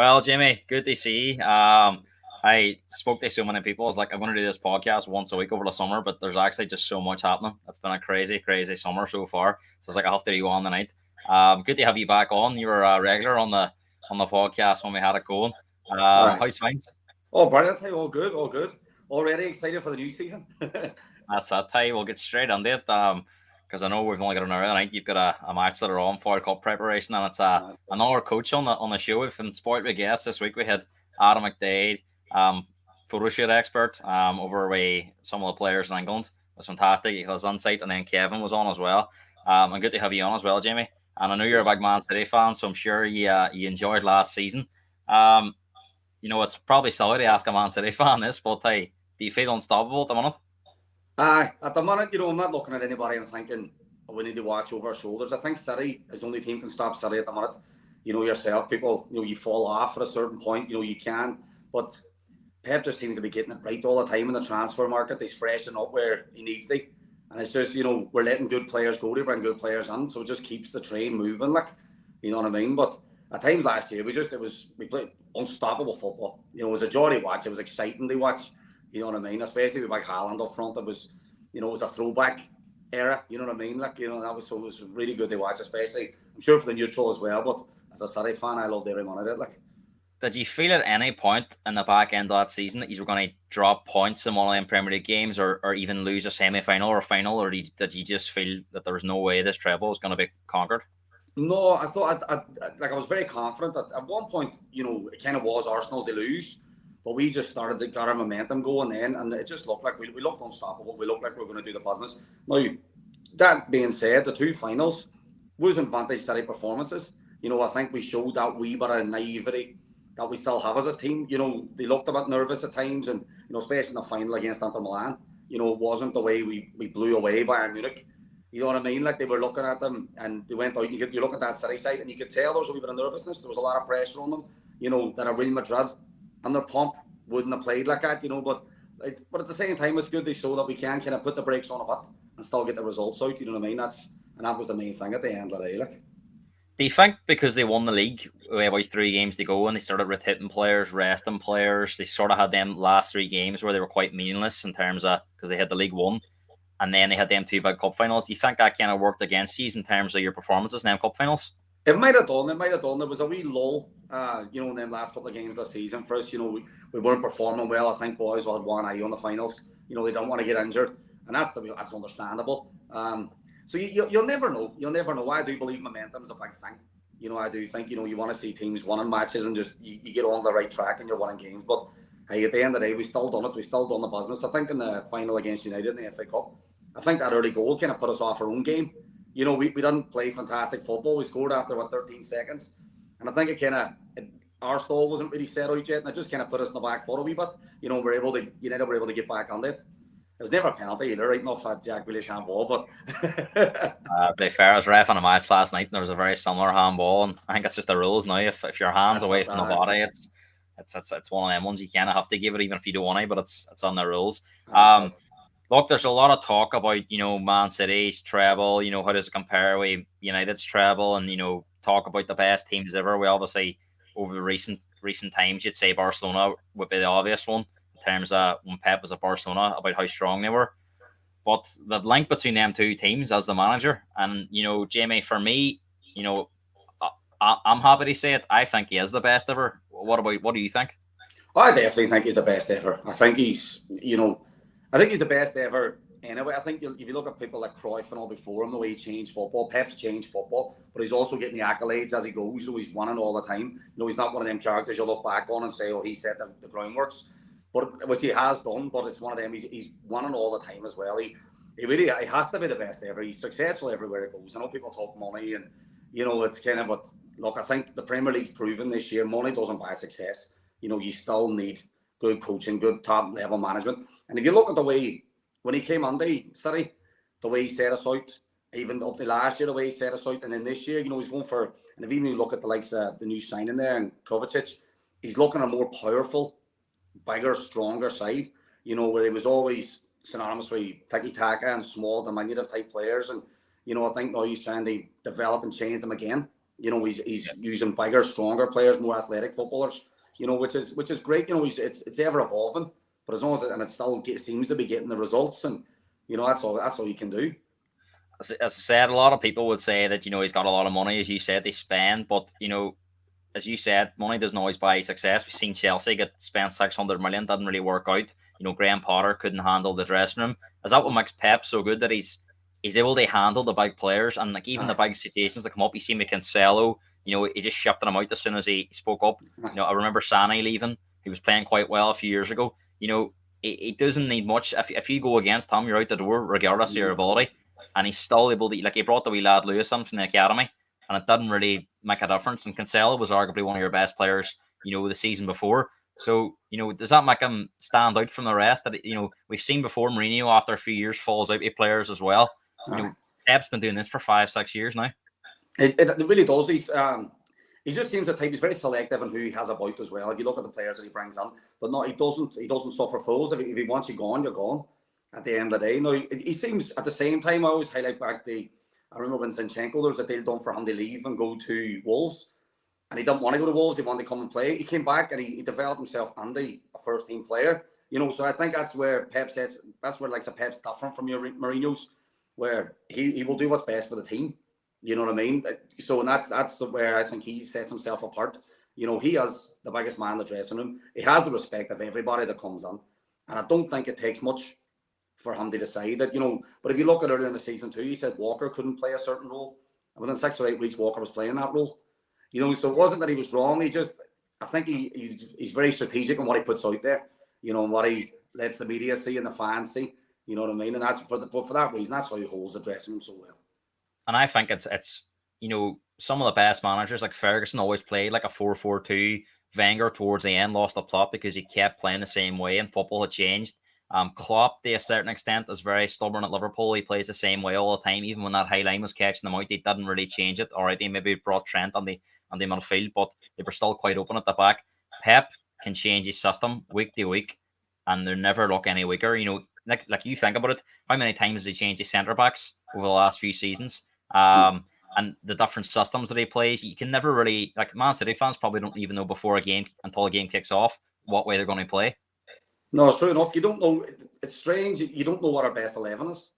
Well, Jamie, good to see you. I spoke to so many people. I was like, I'm going to do this podcast once a week over the summer, but there's actually just so much happening. It's been a crazy, crazy summer so far. So it's like I have to do one tonight. Good to have you back on. You were a regular on the podcast when we had it going. Right. How's things? Oh, brilliant. Hey, all good, all good. Already excited for the new season. That's that. Ty. We'll get straight on it. Because I know we've only got an hour tonight. You've got a match that are on for Cup preparation, and it's another coach on the show. We've been spoiled with guests this week. We had Adam McDade, photo shoot expert, over with some of the players in England. It was fantastic. He has insight, and then Kevin was on as well. And good to have you on as well, Jamie. And I know you're a big Man City fan, so I'm sure you enjoyed last season. It's probably silly to ask a Man City fan this, but do you feel unstoppable at the minute? At the minute, I'm not looking at anybody and thinking, we need to watch over our shoulders. I think City is the only team can stop City at the minute. Yourself, people, you fall off at a certain point, you can. But Pep just seems to be getting it right all the time in the transfer market. He's freshening up where he needs to. And it's just, we're letting good players go to bring good players in. So it just keeps the train moving, you know what I mean? But at times last year, we played unstoppable football. It was a joy to watch. It was exciting to watch. You know what I mean? Especially with Haaland up front. It was a throwback era. You know what I mean? It was really good to watch, especially, I'm sure for the neutral as well. But as a City fan, I loved every minute of it. Did you feel at any point in the back end of that season that you were going to drop points in one of them Premier League games or even lose a semi-final or a final? Or did you just feel that there was no way this treble was going to be conquered? No, I thought, I was very confident. At one point, it kind of was Arsenal's to lose. But we just started to get our momentum going then, and it just looked like we looked unstoppable. We looked like we were going to do the business. Now, that being said, the two finals wasn't Vantage City performances. I think we showed that wee bit of naivety that we still have as a team. They looked a bit nervous at times, and, especially in the final against Inter Milan, it wasn't the way we blew away Bayern Munich. You know what I mean? They were looking at them, and they went out, and you look at that City side, and you could tell there was a wee bit of nervousness. There was a lot of pressure on them, that a Real Madrid and their pump wouldn't have played like that, but at the same time, it's good to show that we can kind of put the brakes on a bit and still get the results out, you know what I mean? That was the main thing at the end of the day, Do you think because they won the league with about 3 games to go and they started rotating players, resting players, they sort of had them last 3 games where they were quite meaningless in terms of, because they had the League One and then they had them 2 big cup finals. Do you think that kind of worked against you in terms of your performances in them cup finals? It might have done. There was a wee lull, in them last couple of games this season for us. We weren't performing well. I think boys had one eye on the finals. They don't want to get injured, and that's understandable. So you'll never know. You'll never know. I do believe momentum's a big thing. I do think you want to see teams winning matches and just you get on the right track and you're winning games. But hey, at the end of the day, we still done it. We still done the business. I think in the final against United in the FA Cup, I think that early goal kind of put us off our own game. We didn't play fantastic football. We scored after 13 seconds. And I think our stall wasn't really set out yet. And it just kind of put us in the back foot a wee bit. United were able to get back on it. It was never a penalty either, right enough at Jack Grealish handball. But to be fair, I was ref on a match last night and there was a very similar handball. And I think it's just the rules now. If your hand's away from the body, it's one of them ones you kind of have to give it even if you don't want to, but it's on the rules. Look, there's a lot of talk about, Man City's treble, how does it compare with United's treble and, talk about the best teams ever. We obviously, over the recent times, you'd say Barcelona would be the obvious one in terms of when Pep was at Barcelona, about how strong they were. But the link between them two teams as the manager, and, Jamie, for me, I'm happy to say it. I think he is the best ever. What do you think? I definitely think he's the best ever. I think he's the best ever anyway. I think if you look at people like Cruyff and all before him, the way he changed football, Pep's changed football, but he's also getting the accolades as he goes. He's winning all the time. He's not one of them characters you look back on and say, oh, he set the groundworks, which he has done, but it's one of them. He's winning all the time as well. He has to be the best ever. He's successful everywhere it goes. I know people talk money and, it's kind of, but look, I think the Premier League's proven this year, money doesn't buy success. You still need good coaching, good top level management. And if you look at the way, when he came under City, the way he set us out, even up to last year, the way he set us out, and then this year, he's going for, and if even you look at the likes of the new signing there and Kovacic, he's looking at a more powerful, bigger, stronger side, where he was always synonymous with tiki-taka and small, diminutive type players. And, I think now he's trying to develop and change them again. You know, he's using bigger, stronger players, more athletic footballers. You know, which is great. You know, it's ever evolving, but as long as it still seems to be getting the results, and you know, that's all you can do. As I said, a lot of people would say that, you know, he's got a lot of money, as you said, they spend, but you know, as you said, money doesn't always buy success. We've seen Chelsea get spent 600 million, didn't really work out. You know, Graham Potter couldn't handle the dressing room. Is that what makes Pep so good, that he's able to handle the big players, and like even the big situations that come up? You see Cancelo, you know, he just shifted him out as soon as he spoke up. You know, I remember Sané leaving. He was playing quite well a few years ago. You know, he doesn't need much. If you go against him, you're out the door, regardless of your ability. And he's still able to, like, he brought the wee lad Lewis in from the academy, and it didn't really make a difference. And Cancelo was arguably one of your best players, you know, the season before. So, you know, does that make him stand out from the rest? That, you know, we've seen before Mourinho, after a few years, falls out with players as well. You know, Pep's been doing this for 5-6 years now. It really does. He just seems the type. He's very selective in who he has about as well. If you look at the players that he brings in, but no, he doesn't suffer fools. If he wants you gone, you're gone. At the end of the day, no, he seems, at the same time, I always highlight back I remember when Zinchenko, there was a deal done for him to leave and go to Wolves, and he didn't want to go to Wolves. He wanted to come and play. He came back and he developed himself into a first team player. You know, so I think that's where Pep says, that's where like Pep's different from your Mourinho's, where he will do what's best for the team. You know what I mean? So that's where I think he sets himself apart. You know, he is the biggest man in the dressing room. He has the respect of everybody that comes in, and I don't think it takes much for him to decide that, you know. But if you look at earlier in the season too, he said Walker couldn't play a certain role, and within 6 or 8 weeks, Walker was playing that role. You know, so it wasn't that he was wrong. I think he's very strategic in what he puts out there. You know, and what he lets the media see and the fans see. You know what I mean? And that's for that reason, that's how he holds the dressing room so well. And I think it's you know, some of the best managers, like Ferguson, always played like a 4-4-2. Wenger towards the end lost the plot because he kept playing the same way, and football had changed. Klopp, to a certain extent, is very stubborn at Liverpool. He plays the same way all the time. Even when that high line was catching them out, he didn't really change it. All right, he maybe brought Trent on the midfield, but they were still quite open at the back. Pep can change his system week to week, and they never look any weaker. You know, like you think about it, how many times has he changed his centre backs over the last few seasons? And the different systems that he plays, you can never really, like, Man City fans probably don't even know before a game, until a game kicks off, what way they're going to play. No, it's true enough. You don't know. It's strange. You don't know what our best 11 is.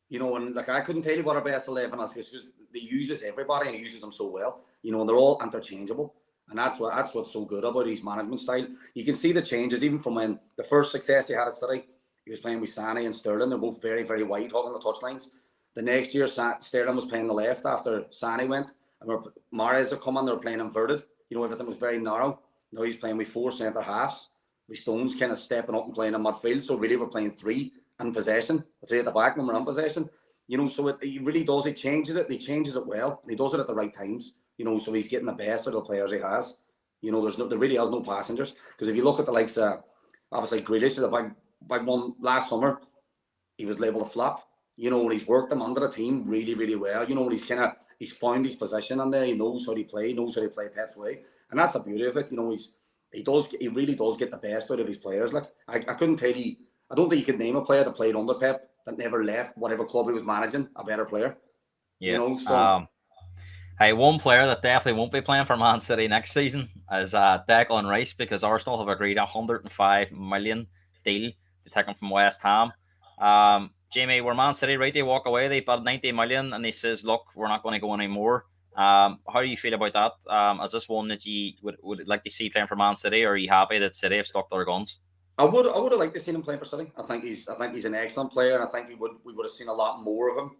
You know, and like, I couldn't tell you what our best 11 is, because he uses everybody and he uses them so well. You know, and they're all interchangeable. And that's what's so good about his management style. You can see the changes even from when the first success he had at City. He was playing with Sané and Sterling. They're both very, very wide, hogging the touchlines. The next year, Sterling was playing the left after Sané went, and Mahrez had come on. They were playing inverted. You know, everything was very narrow. Now he's playing with 4 centre halves, with Stones kind of stepping up and playing in midfield. So really, we're playing 3 in possession, 3 at the back when we're in possession. You know, so he really does. He changes it. He changes it well, and he does it at the right times. You know, so he's getting the best out of the players he has. You know, there really is no passengers, because if you look at the likes, obviously Grealish is a big one. Last summer, he was labelled a flop. You know, when he's worked him under the team really, really well. You know, when he's found his position in there. He knows how to play. He knows how to play Pep's way, and that's the beauty of it. You know, he really does get the best out of his players. Like, I couldn't tell you. I don't think you could name a player that played under Pep that never left whatever club he was managing a better player. Yeah. You know, so. Hey, one player that definitely won't be playing for Man City next season is Declan Rice, because Arsenal have agreed a $105 million deal to take him from West Ham. Jamie, were Man City right to walk away? They bid 90 million, and he says, "Look, we're not going to go anymore." How do you feel about that? Is this one that you would like to see playing for Man City, or are you happy that City have stuck to their guns? I would have liked to see him playing for City. I think he's an excellent player, and I think we would have seen a lot more of him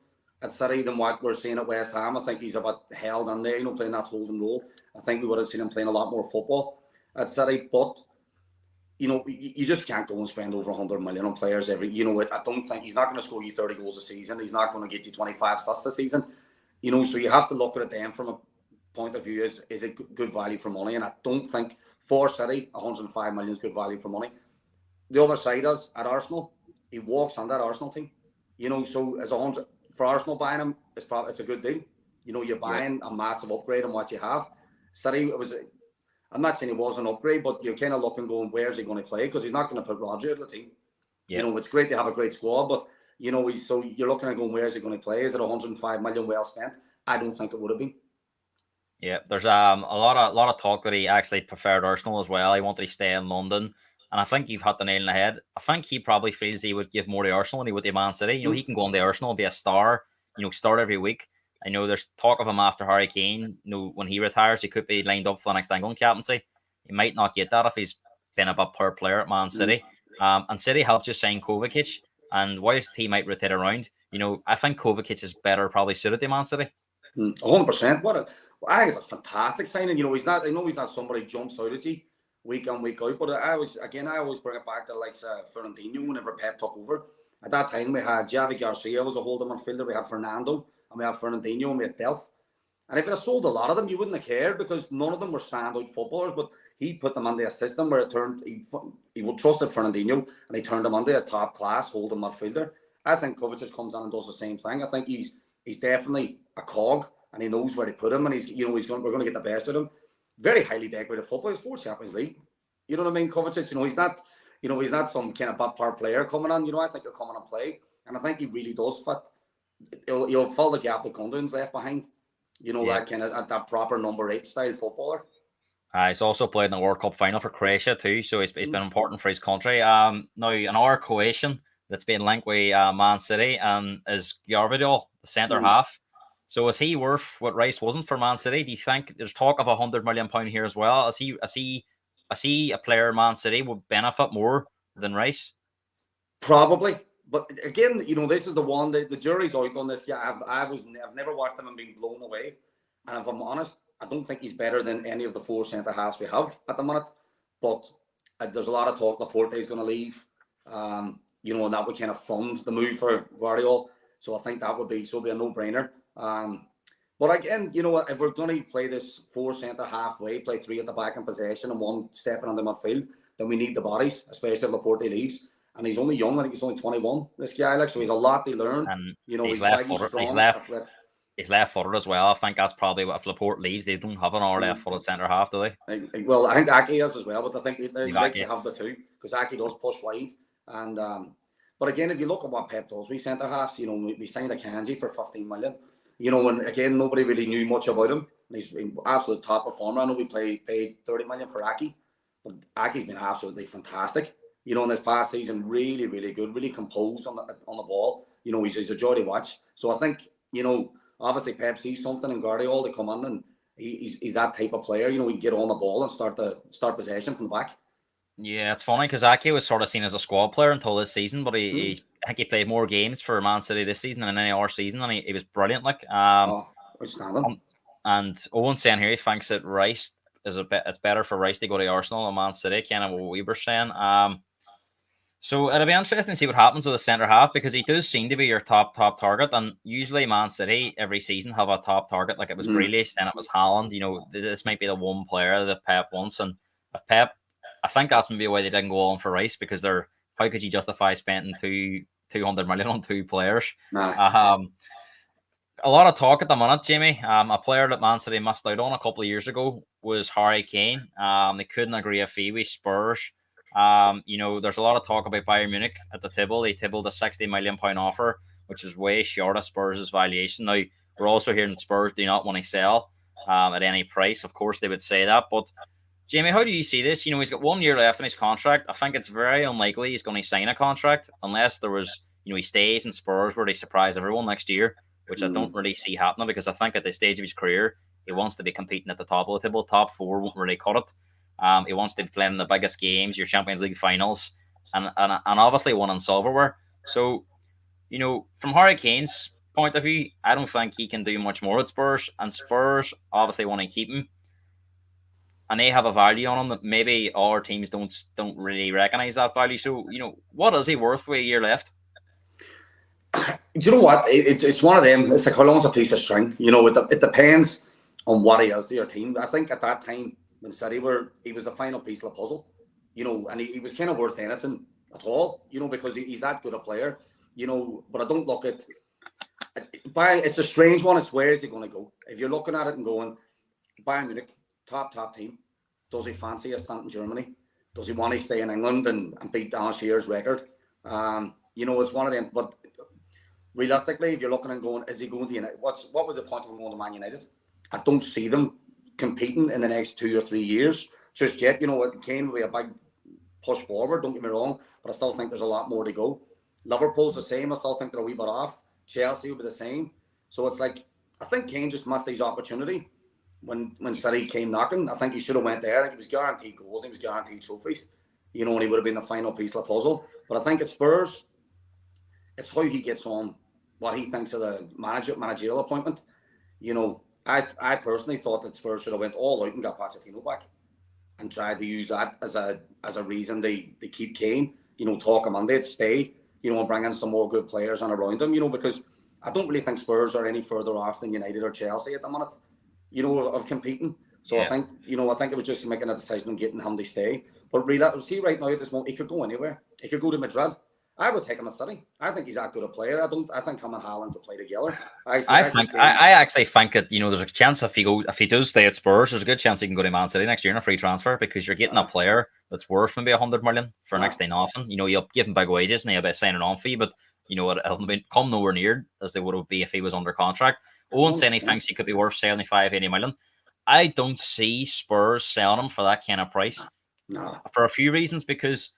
at City than what we're seeing at West Ham. I think he's a bit held in there, you know, playing that holding role. I think we would have seen him playing a lot more football at City, but you know, you just can't go and spend over 100 million on players every. You know, I don't think he's not going to score you 30 goals a season. He's not going to get you 25 assists a season. You know, so you have to look at it then from a point of view: is it good value for money? And I don't think for City 105 million is good value for money. The other side is at Arsenal, he walks on that Arsenal team. You know, so as 100 for Arsenal buying him, it's a good deal. You know, you're buying a massive upgrade on what you have. City, I'm not saying it was an upgrade, but you're kind of looking, going, where's he going to play? Because he's not going to put Roger in the team. Yeah. You know, it's great to have a great squad, but you know, you're looking at going, where's he going to play? Is it 105 million well spent? I don't think it would have been. Yeah, there's a lot of talk that he actually preferred Arsenal as well. He wanted to stay in London, and I think you've hit the nail on the head. I think he probably feels he would give more to Arsenal than he would to Man City. He can go on to Arsenal, be a star, start every week. I know there's talk of him after Harry Kane. When he retires, he could be lined up for the next England captaincy. He might not get that if he's been a bit per player at Man City. And City have just signed Kovacic, and whilst he might rotate around, I think Kovacic is better probably suited to Man City. 100%. I think it's a fantastic signing. He's not. I know he's not somebody who jumps out at you week in, week out. But I always bring it back to like Fernandinho whenever Pep took over. At that time, we had Javi Garcia was a holding midfielder. We had Fernando, and we had Fernandinho, and we had Delph. And if it had sold a lot of them, you wouldn't have cared because none of them were standout footballers. But he put them into a system where he would trusted Fernandinho, and he turned him into a top class holding midfielder. I think Kovacic comes in and does the same thing. I think he's definitely a cog. And he knows where to put him, and we're going to get the best out of him. Very highly decorated football. He's 4 Champions League. You know what I mean, Kovacic? He's not some kind of bad player coming on. I think he'll come on and play, and I think he really does fit. He'll fill the gap that Gundogan's left behind. That kind of that proper number 8 style footballer. He's also played in the World Cup final for Croatia too, so he's been important for his country. Now another Croatian that's been linked with Man City is Gvardiol, the centre half. So is he worth what Rice wasn't for Man City? Do you think there's talk of £100 million here as well? Is he a player Man City would benefit more than Rice? Probably, but again, this is the one the jury's out on this. Yeah, I've never watched him and been blown away. And if I'm honest, I don't think he's better than any of the 4 centre halves we have at the minute. But there's a lot of talk Laporte is going to leave. And that would kind of fund the move for Gvardiol. So I think that would be a no-brainer. But again, if we're going to play this 4 centre halfway, play 3 at the back in possession and 1 stepping on the midfield, then we need the bodies, especially if Laporte leaves. And he's only young. I think he's only 21. This guy, so he's a lot to learn. And he's left-footed as well. I think that's probably what if Laporte leaves, they don't have another left-footed centre half, do they? Well, I think Aki is as well, but I think they like to have the 2 because Aki does push wide. And but again, if you look at what Pep does, we centre halves. We signed Akanji for 15 million. And again, nobody really knew much about him. He's an absolute top performer. I know we paid 30 million for Aki, but Aki's been absolutely fantastic. In this past season, really, really good, really composed on the ball. He's a joy to watch. So I think, obviously Pep sees something in Gvardiol to come in, and he's that type of player. He can get on the ball and start possession from the back. Yeah, it's funny because Ake was sort of seen as a squad player until this season, but I think he played more games for Man City this season than any other season, and he was brilliant. Outstanding. And Owen's saying here he thinks that Rice it's better for Rice to go to Arsenal than Man City, kind of what we were saying. So it'll be interesting to see what happens with the centre half because he does seem to be your top target, and usually Man City every season have a top target. Like it was Grealish, then it was Haaland. This might be the one player that Pep wants, and if Pep. I think that's maybe why they didn't go on for Rice because how could you justify spending 200 million on 2 players? Nah. A lot of talk at the minute, Jamie. A player that Man City missed out on a couple of years ago was Harry Kane. They couldn't agree a fee with Spurs. There's a lot of talk about Bayern Munich at the table. They tabled a £60 million offer, which is way short of Spurs' valuation. Now, we're also hearing that Spurs do not want to sell at any price. Of course, they would say that, but Jamie, how do you see this? He's got 1 year left in his contract. I think it's very unlikely he's going to sign a contract unless there was, he stays in Spurs where they surprise everyone next year, which I don't really see happening because I think at this stage of his career, he wants to be competing at the top of the table. Top 4 won't really cut it. He wants to be playing the biggest games, your Champions League finals, and obviously winning silverware. So, from Harry Kane's point of view, I don't think he can do much more at Spurs, and Spurs obviously want to keep him. And they have a value on him that maybe our teams don't really recognise that value. So, what is he worth with a year left? Do you know what? It's one of them. It's like how long's a piece of string? It depends on what he is to your team. I think at that time when City he was the final piece of the puzzle. And he was kind of worth anything at all. Because he's that good a player. But I don't look at. It's a strange one. It's where is he going to go? If you're looking at it and going, Bayern Munich. Top team. Does he fancy a stint in Germany? Does he want to stay in England and beat Alan Shearer's record? It's one of them. But realistically, if you're looking and going, is he going to United? What was the point of him going to Man United? I don't see them competing in the next 2 or 3 years just yet. You know, Kane will be a big push forward, don't get me wrong, but I still think there's a lot more to go. Liverpool's the same. I still think they're a wee bit off. Chelsea will be the same. So it's like, I think Kane just missed his opportunity when City came knocking. I think he should have went there. I think he was guaranteed goals. He was guaranteed trophies. You know, and he would have been the final piece of the puzzle. But I think at Spurs, it's how he gets on, what he thinks of the managerial appointment. You know, I personally thought that Spurs should have went all out and got Pochettino back and tried to use that as a reason they keep Kane. You know, talk him on it, stay. You know, and bring in some more good players on around him. You know, because I don't really think Spurs are any further off than United or Chelsea at the minute. You know, of competing. So yeah. I think it was just making a decision on getting him to stay. But really, see right now at this moment, he could go anywhere. He could go to Madrid. I would take him at City. I think he's that good a player. I think him and Haaland could play together. I actually think that, you know, there's a chance if he does stay at Spurs, there's a good chance he can go to Man City next year in a free transfer, because you're getting a player that's worth maybe 100 million for next to nothing. You know, you'll give him big wages and he'll be a signing on fee, but you know, it'll come nowhere near as they would be if he was under contract. Owen saying he thinks he could be worth 75, 80 million. I don't see Spurs selling him for that kind of price. No. For a few reasons, because,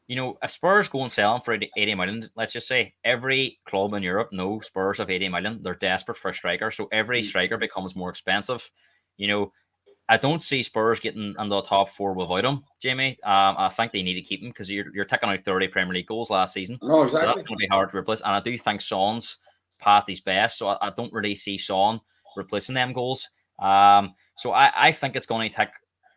you know, if Spurs go and sell him for 80 million, let's just say every club in Europe knows Spurs have 80 million. They're desperate for a striker. So every striker becomes more expensive. You know, I don't see Spurs getting in the top four without him, Jamie. I think they need to keep him because you're taking out 30 Premier League goals last season. No, exactly. So that's going to be hard to replace. And I do think Son's past his best. So I don't really see Son replacing them goals. So I think it's going to take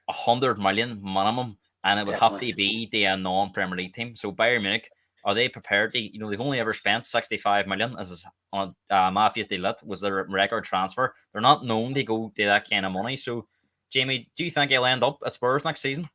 100 million minimum, and it would have to be the non-Premier League team. So Bayern Munich, are they prepared to, you know, they've only ever spent 65 million as on Matthias de Ligt was their record transfer. They're not known to go to that kind of money. So Jamie, do you think he'll end up at Spurs next season?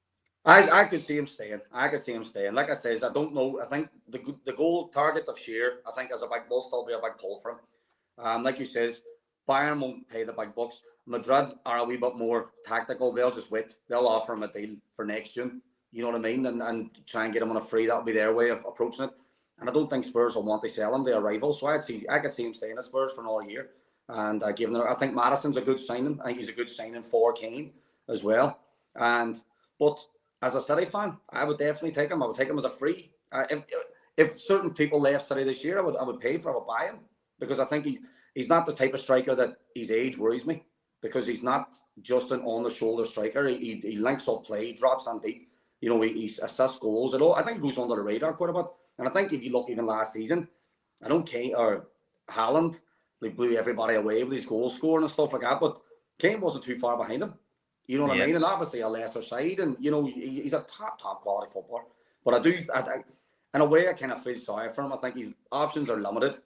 I could see him staying. Like I says, I don't know. I think the goal target of Shearer, I think will still be a big pull for him. Like you says, Bayern won't pay the big bucks. Madrid are a wee bit more tactical. They'll just wait. They'll offer him a deal for next June. You know what I mean? And try and get him on a free. That'll be their way of approaching it. And I don't think Spurs will want to sell him. They're a rival. So I could see him staying at Spurs for another year. And I think Maddison's a good signing. I think he's a good signing for Kane as well. But as a City fan, I would definitely take him. I would take him as a free. If certain people left City this year, I would buy him, because I think he's not the type of striker that his age worries me, because he's not just an on-the-shoulder striker. He links up play, he drops on deep. You know, he assists goals at all. I think he goes under the radar quite a bit. And I think if you look even last season, I don't Kane or Haaland, they blew everybody away with his goal scoring and stuff like that. But Kane wasn't too far behind him. You know what I mean? And obviously a lesser side. And, you know, he's a top quality footballer. But in a way, I kind of feel sorry for him. I think his options are limited.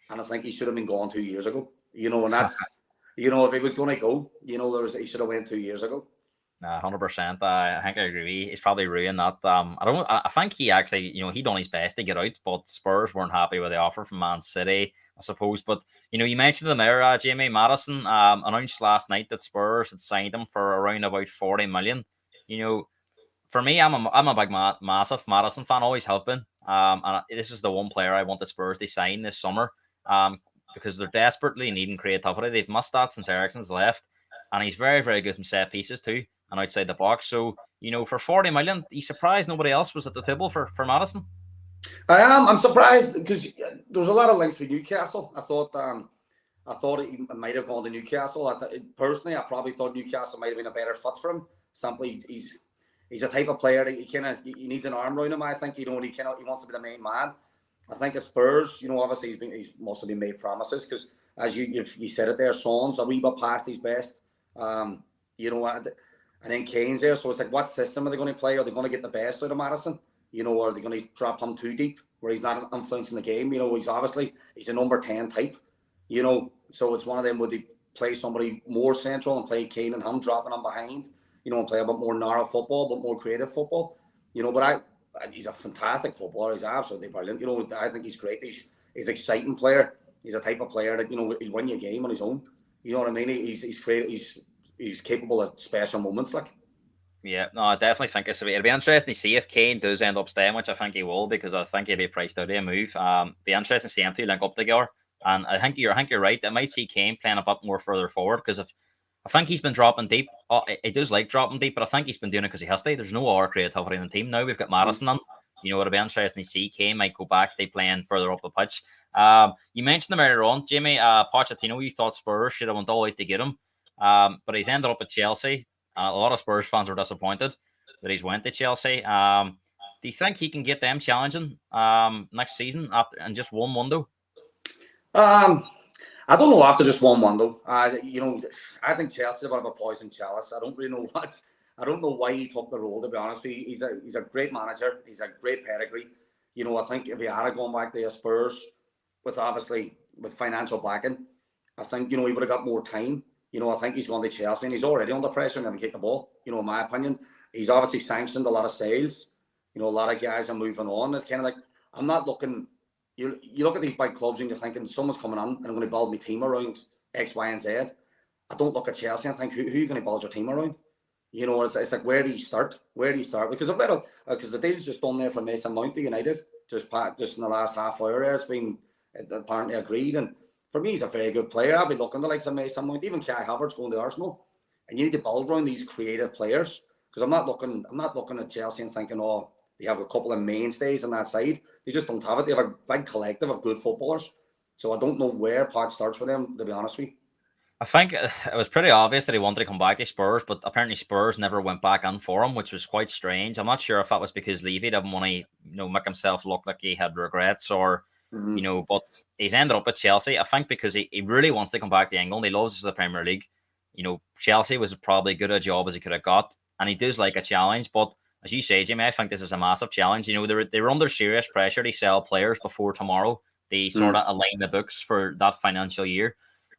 And I think he should have been gone 2 years ago. You know, and that's... You know, if he was going to go, you know, he should have went 2 years ago. 100%. I think I agree. He's probably ruined that. I think he actually, you know, he done his best to get out, but Spurs weren't happy with the offer from Man City, I suppose. But, you know, you mentioned them there, Jamie. Maddison announced last night that Spurs had signed him for around about 40 million. You know, for me, I'm a big, massive Maddison fan, always have been. And this is the one player I want the Spurs to sign this summer. Because they're desperately needing creativity. They've missed that since Eriksen's left. And he's very, very good from set pieces too, and outside the box. So, you know, for 40 million, he's surprised nobody else was at the table for Maddison. I am. I'm surprised because there's a lot of links with Newcastle. I thought he might have gone to Newcastle. Personally, I probably thought Newcastle might have been a better fit for him. Simply, he's a type of player that he needs an arm around him. I think, you know, he wants to be the main man. I think at Spurs, you know, obviously he must have been made promises, because as you said it there, Son's a wee bit past his best. You know, and then Kane's there, so it's like, what system are they going to play? Are they going to get the best out of Maddison? You know, or are they going to drop him too deep where he's not influencing the game? You know, he's a number 10 type. You know, so it's one of them, would they play somebody more central and play Kane and him dropping him behind? You know, and play a bit more narrow football, but more creative football. You know, but he's a fantastic footballer. He's absolutely brilliant. You know, I think he's great. He's an exciting player. He's a type of player that, you know, he'll win you a game on his own. You know what I mean? He's creative. He's capable of special moments, like. Yeah, no, I definitely think it'll be interesting to see if Kane does end up staying, which I think he will, because I think he'll be priced out of a move. Be interesting to see him two link up together. And I think you're right. I might see Kane playing a bit more further forward, because if I think he's been dropping deep. He does like dropping deep, but I think he's been doing it because he has to. There's no other creativity in the team now. We've got Maddison on. It'll be interesting to see. Kane might go back. They playing further up the pitch. You mentioned him earlier on, Jamie. Pochettino, you thought Spurs should have went all out to get him, but he's ended up at Chelsea. A lot of Spurs fans were disappointed that he's went to Chelsea. Do you think he can get them challenging next season after in just one window? I don't know after just one window. I think Chelsea's a bit of a poison chalice. I don't really know I don't know why he took the role, to be honest with you. He's a great manager. He's a great pedigree. I think if he had gone back to Spurs with financial backing, I think, he would have got more time. I think he's gone to Chelsea and he's already under pressure and never kicked the ball. In my opinion, he's obviously sanctioned a lot of sales. A lot of guys are moving on. It's kind of like, I'm not looking. You look at these big clubs and you're thinking someone's coming on and I'm going to build my team around X, Y, and Z. I don't look at Chelsea and think who are you going to build your team around? It's like, where do you start? Because the deal's just done there for Mason Mount to United just in the last half hour. It's been apparently agreed, and for me, he's a very good player. I'll be looking to likes of Mason Mount, even Kai Havertz going to Arsenal, and you need to build around these creative players. Because I'm not looking at Chelsea and thinking, oh, they have a couple of mainstays on that side. They just don't have it. They have a big collective of good footballers. So I don't know where Poch starts with them, to be honest with you. I think it was pretty obvious that he wanted to come back to Spurs, but apparently Spurs never went back in for him, which was quite strange. I'm not sure if that was because Levy didn't want to, make himself look like he had regrets or, but he's ended up at Chelsea. I think because he really wants to come back to England. He loves the Premier League. Chelsea was probably good a job as he could have got, and he does like a challenge. But as you say, Jimmy, I think this is a massive challenge. They're under serious pressure to sell players before tomorrow. They sort of align the books for that financial year.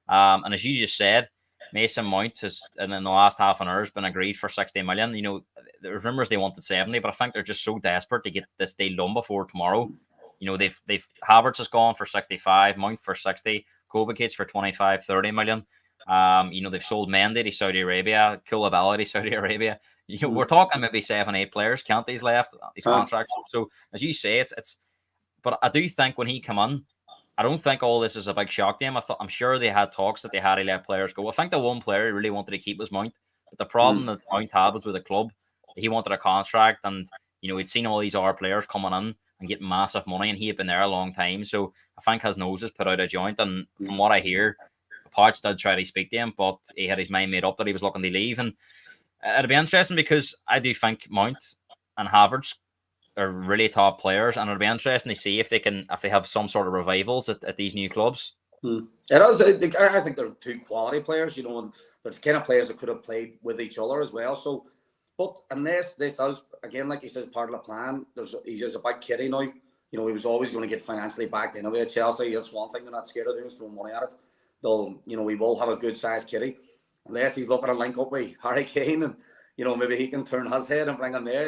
And as you just said, Mason Mount has, and in the last half an hour, has been agreed for 60 million. There's rumours they wanted 70, but I think they're just so desperate to get this deal done before tomorrow. They've Havertz has gone for 65, Mount for 60, Kovacic for 25, 30 million. They've sold Mendy to Saudi Arabia, Koulibaly to Saudi Arabia. We're talking maybe 7-8 players. Kante's left his contracts. So as you say, it's. But I do think when he come on, I don't think all this is a big shock to him. I'm sure they had talks that they had to let players go. I think the one player he really wanted to keep was Mount. But the problem that Mount had was with the club. He wanted a contract, and he'd seen all these other players coming in and getting massive money, and he had been there a long time. So I think his nose has put out a joint. And from what I hear, Poch did try to speak to him, but he had his mind made up that he was looking to leave. And it'd be interesting because I do think Mount and Havertz are really top players, and it'll be interesting to see if they have some sort of revivals at these new clubs. It is. I think they're two quality players, and there's kind of players that could have played with each other as well. So, but unless this is again, like you said, part of the plan. He's just a big kiddie now. He was always going to get financially backed anyway at Chelsea. That's one thing they're not scared of doing, is throwing money at it. They'll, he will have a good sized kiddie, unless he's looking to link up with Harry Kane and maybe he can turn his head and bring him there.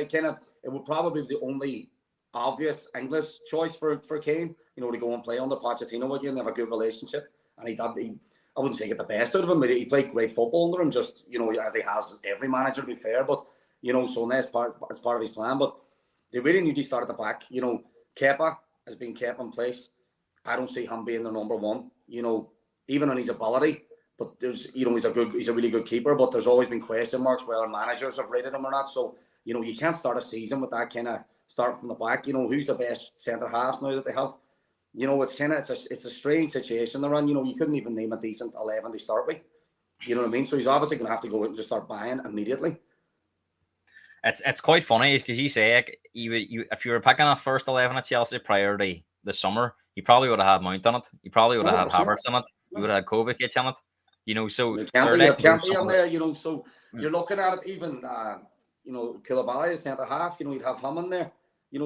It would probably be the only obvious English choice for Kane, to go and play under Pochettino again. They have a good relationship, and I wouldn't say get the best out of him, but he played great football under him, just as he has every manager, to be fair. But so that's part of his plan. But they really need to start at the back. Kepa has been kept in place. I don't see him being the number one. Even on his ability. But there's, he's a really good keeper, but there's always been question marks whether managers have rated him or not. So, you can't start a season with that kind of start from the back. Who's the best centre halves now that they have? It's a strange situation they're in. You couldn't even name a decent 11 to start with. You know what I mean? So he's obviously going to have to go out and just start buying immediately. It's quite funny because you say if you were picking a first 11 at Chelsea prior to the summer, you probably would have had Mount on it. You probably would have had Havertz on it. You would have had Kovacic on it. So you can't be on there. So you're looking at it. Even Koulibaly is centre half. You'd have him in there.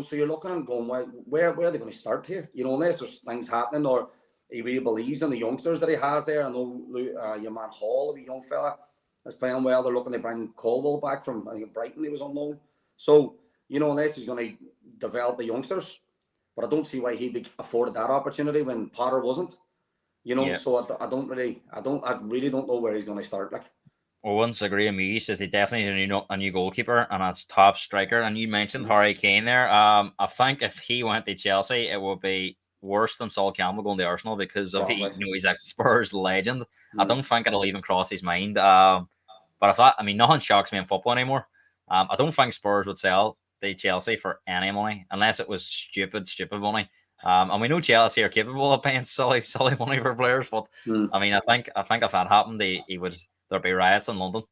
So you're looking and going, where are they going to start here? Unless there's things happening or he really believes in the youngsters that he has there. I know your man Hall, a young fella, is playing well. They're looking to bring Colwell back from, I think, Brighton. He was on loan. So unless he's going to develop the youngsters, but I don't see why he'd be afforded that opportunity when Potter wasn't. So I really don't know where he's going to start. Owens agree with me. He says they definitely need a new goalkeeper and a top striker. And you mentioned Harry Kane there. I think if he went to Chelsea, it would be worse than Sol Campbell going to Arsenal because of Probably. he's a Spurs legend. I don't think it'll even cross his mind. But nothing shocks me in football anymore. I don't think Spurs would sell the Chelsea for any money unless it was stupid money. And we know Chelsea are capable of paying silly money for players. But I mean, I think if that happened, there'd be riots in London.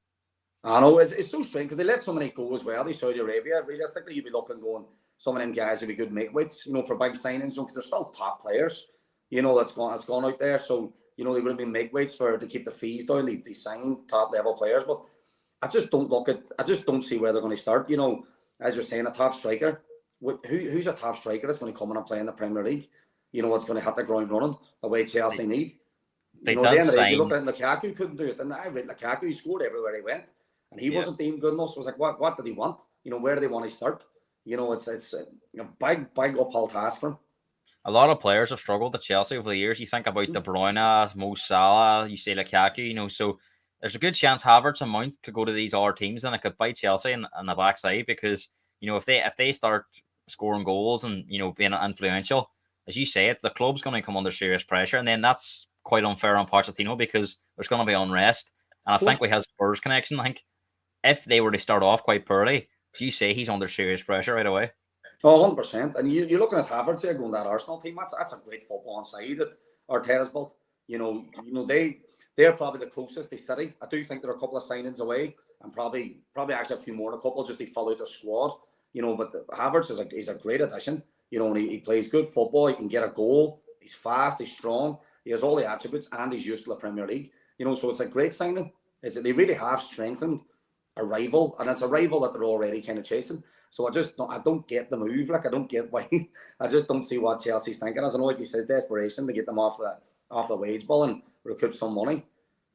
I know it's so strange because they let so many go as well. They Saudi Arabia. Realistically, you'd be looking going. Some of them guys would be good make-weights, for big signings, because they're still top players, that's gone out there. So, they would have been make-weights to keep the fees down. They sign top-level players. But I just don't see where they're going to start. As you're saying, a top striker. Who's a top striker that's going to come in and play in the Premier League? What's going to hit the ground running the way Chelsea need? You look at Lukaku, couldn't do it. And I read Lukaku, he scored everywhere he went. And he wasn't deemed good enough. So I was like, what did he want? Where do they want to start? It's a big uphill task for him. A lot of players have struggled at Chelsea over the years. You think about De Bruyne, Mo Salah, you say Lukaku, so there's a good chance Havertz and Mount could go to these other teams and it could bite Chelsea in the backside because, if they start scoring goals and, being influential, as you say, the club's going to come under serious pressure. And then that's quite unfair on Pochettino because there's going to be unrest. And I think we have Spurs connection. I think if they were to start off quite poorly, as you say, he's under serious pressure right away. Oh, 100%. And you're looking at Havertz here going that Arsenal team. That's a great football side that Arteta's built. They're probably the closest to City. I do think they're a couple of signings away, and probably actually a few more than a couple just to fill out the squad. But Havertz is a great addition. And he plays good football. He can get a goal. He's fast. He's strong. He has all the attributes, and he's used to the Premier League. So it's a great signing. They really have strengthened a rival, and it's a rival that they're already kind of chasing. So I don't get the move. I don't get why. I just don't see what Chelsea's thinking. As I know, like he says, desperation to get them off the wage bill and recoup some money.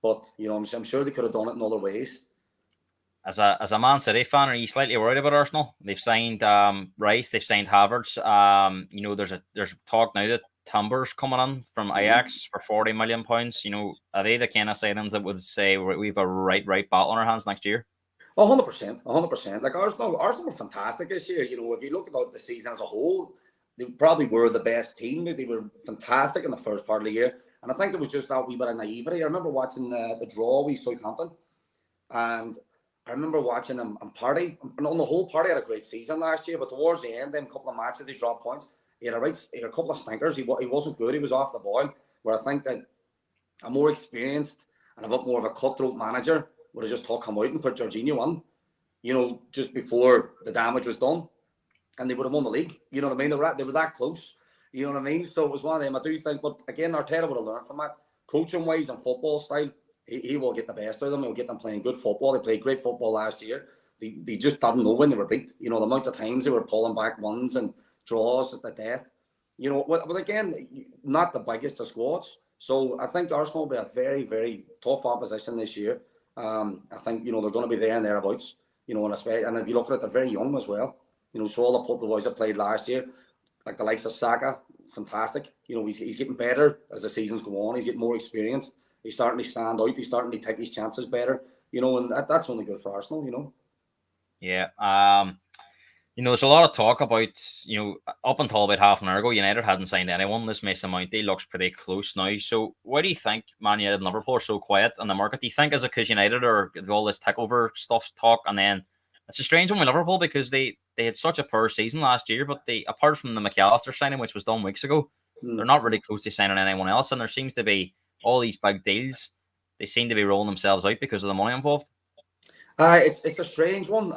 But I'm sure they could have done it in other ways. As a Man City fan, are you slightly worried about Arsenal? They've signed Rice, they've signed Havertz. There's talk now that Timber's coming in from Ajax for £40 million. Are they the kind of signings that would say we've a right battle on our hands next year? 100%. Like Arsenal were fantastic this year. If you look at the season as a whole, they probably were the best team. They were fantastic in the first part of the year. And I think it was just that wee bit of naivety. I remember watching the draw with Southampton. And I remember watching them and Party. And on the whole, Party had a great season last year. But towards the end, them couple of matches, they dropped points. He had a couple of stinkers. He wasn't good. He was off the ball. Where I think that a more experienced and a bit more of a cutthroat manager would have just come out and put Jorginho on, just before the damage was done. And they would have won the league. You know what I mean? They were that close. You know what I mean? So it was one of them. I do think, but again, Arteta would have learned from that. Coaching-wise and football style, he will get the best out of them. He'll get them playing good football. They played great football last year. They just didn't know when they were beat. The amount of times they were pulling back ones and draws at the death. But again, not the biggest of squads. So I think Arsenal will be a very, very tough opposition this year. I think, they're going to be there and thereabouts, and if you look at it, they're very young as well. So all the boys that played last year, like the likes of Saka, fantastic. He's getting better as the seasons go on. He's getting more experienced. He's starting to stand out. He's starting to take his chances better, and that's only good for Arsenal, Yeah. There's a lot of talk about, up until about half an hour ago, United hadn't signed anyone. This Mason Mount looks pretty close now. So why do you think Man United and Liverpool are so quiet on the market? Do you think is it because United are all this takeover stuff talk? And then it's a strange one with Liverpool because they had such a poor season last year, but apart from the McAllister signing, which was done weeks ago, they're not really close to signing anyone else. And there seems to be all these big deals. They seem to be rolling themselves out because of the money involved. It's a strange one.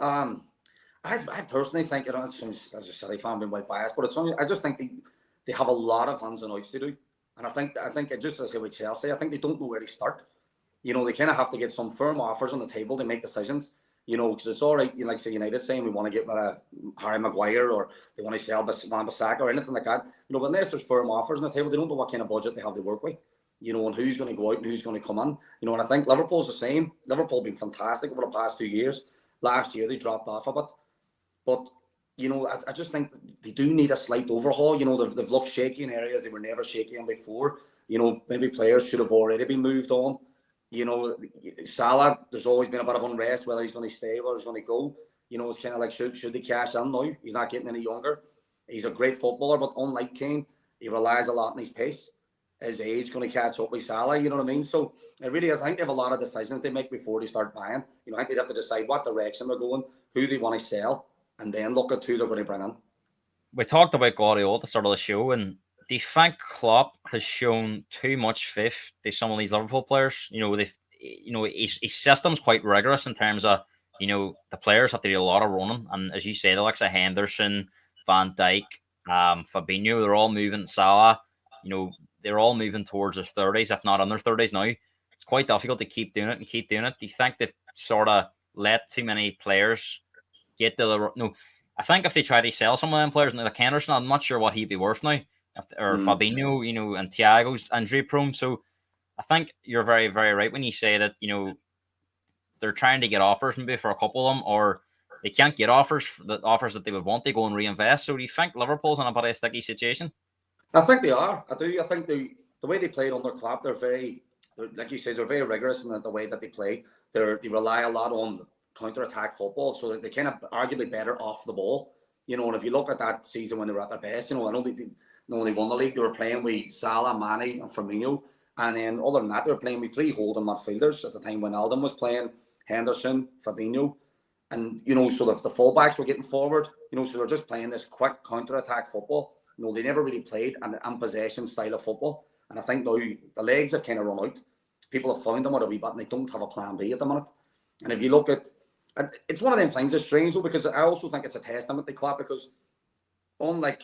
I personally think, as a City fan, being quite biased, but I just think they have a lot of ins and outs to do. And I think it just as with Chelsea, I think they don't know where to start. They kind of have to get some firm offers on the table to make decisions. Because it's all right, like say United saying we want to get Harry Maguire or they want to sell Wan-Bissaka or anything like that. But unless there's firm offers on the table, they don't know what kind of budget they have to work with. And who's going to go out and who's going to come in. And I think Liverpool's the same. Liverpool been fantastic over the past 2 years. Last year they dropped off a bit. But, I just think they do need a slight overhaul. They've looked shaky in areas they were never shaky in before. Maybe players should have already been moved on. Salah, there's always been a bit of unrest whether he's going to stay or he's going to go. It's kind of like, should they cash in now? He's not getting any younger. He's a great footballer, but unlike Kane, he relies a lot on his pace. His age going to catch up with Salah, you know what I mean? So it really is. I think they have a lot of decisions they make before they start buying. You know, I think they'd have to decide what direction they're going, who they want to sell, and then look at who they're going to bring in. We talked about Gvardiol at the start of the show, and do you think Klopp has shown too much faith to some of these Liverpool players? You know, his system's quite rigorous in terms of, the players have to do a lot of running, and as you said, Alexa Henderson, Van Dijk, Fabinho, they're all moving. Salah, they're all moving towards their 30s, if not in their 30s now. It's quite difficult to keep doing it and keep doing it. Do you think they've sort of let too many players get to the... No, I think if they try to sell some of them players, like Henderson, I'm not sure what he'd be worth now. Fabinho, and Thiago's injury prone. So I think you're very, very right when you say that, they're trying to get offers maybe for a couple of them, or they can't get offers that they would want to go and reinvest. So do you think Liverpool's in a pretty sticky situation? I think they are. I do. I think the way they played under Klopp, like you said, they're very rigorous in the way that they play. They rely a lot on counter-attack football, so they're kind of arguably better off the ball. And if you look at that season when they were at their best, I know they won the league. They were playing with Salah, Mane, and Firmino, and then other than that, they were playing with 3 holding midfielders at the time when Alden was playing, Henderson, Fabinho, and so the fullbacks were getting forward. So they're just playing this quick counter-attack football. They never really played an possession style of football, and I think now the legs have kind of run out. People have found them with a wee bit, and they don't have a plan B at the minute. And if you look at, it's one of them things that's strange though, because I also think it's a testament to Klopp, because unlike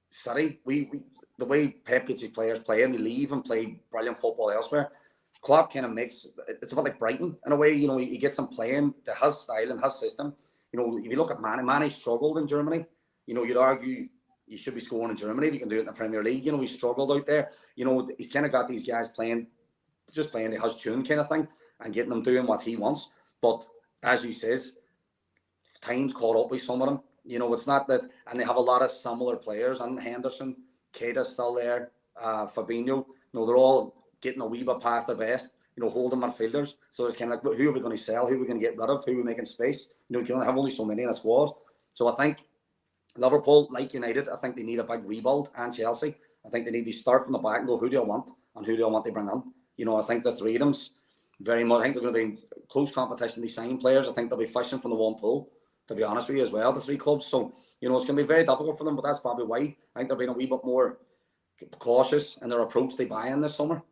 City, the way Pep gets his players playing, they leave and play brilliant football elsewhere. Klopp kind of makes, it's a bit like Brighton in a way. He gets them playing to his style and his system. If you look at Mane struggled in Germany. You'd argue you should be scoring in Germany if you can do it in the Premier League. He struggled out there. He's kind of got these guys playing to his tune kind of thing and getting them doing what he wants. But as you says, time's caught up with some of them. It's not that, and they have a lot of similar players. And Henderson, Keita's still there, Fabinho. They're all getting a wee bit past their best. Holding midfielders. So it's kind of like, who are we going to sell? Who are we going to get rid of? Who are we making space? You can have only so many in a squad. So I think Liverpool, like United, I think they need a big rebuild, and Chelsea. I think they need to start from the back and go, who do I want and who do I want to bring in? I think the three of them's very much. I think they're going to be in close competition to sign players. I think they'll be fishing from the one pool, to be honest with you, as well, the 3 clubs. So, it's going to be very difficult for them, but that's probably why I think they're being a wee bit more cautious in their approach to buying this summer.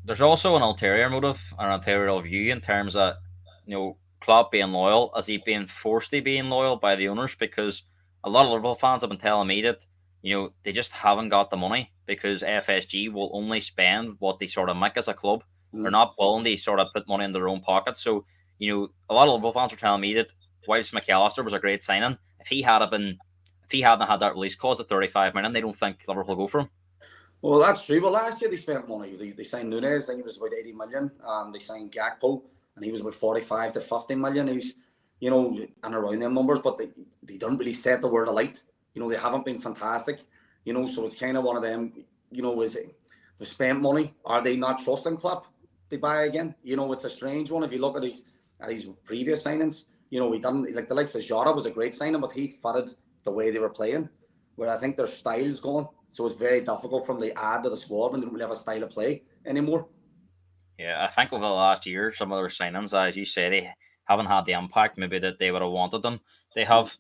There's also an ulterior motive, an ulterior view in terms of, Klopp being loyal. Is he being forced to being loyal by the owners? Because a lot of Liverpool fans have been telling me that, they just haven't got the money, because FSG will only spend what they sort of make as a club. They're not willing to sort of put money in their own pocket. So, a lot of Liverpool fans are telling me that whilst McAllister was a great signing, if he hadn't had that release clause at 35 million, they don't think Liverpool will go for him. Well, that's true. Well, last year they spent money. They signed Núñez, I think he was about 80 million. They signed Gakpo, and he was about 45 to 50 million. He's, and around them numbers, but they don't really set the word alight. They haven't been fantastic. So it's kind of one of them, is it, they spent money. Are they not trusting Klopp to buy again? It's a strange one. If you look at his previous signings, he done, like the likes of Jota was a great signing, but he fitted the way they were playing, where I think their style's going. So it's very difficult from the add to the squad when they don't really have a style of play anymore. Yeah, I think over the last year, some of their signings, as you say, they haven't had the impact maybe that they would have wanted them. They have.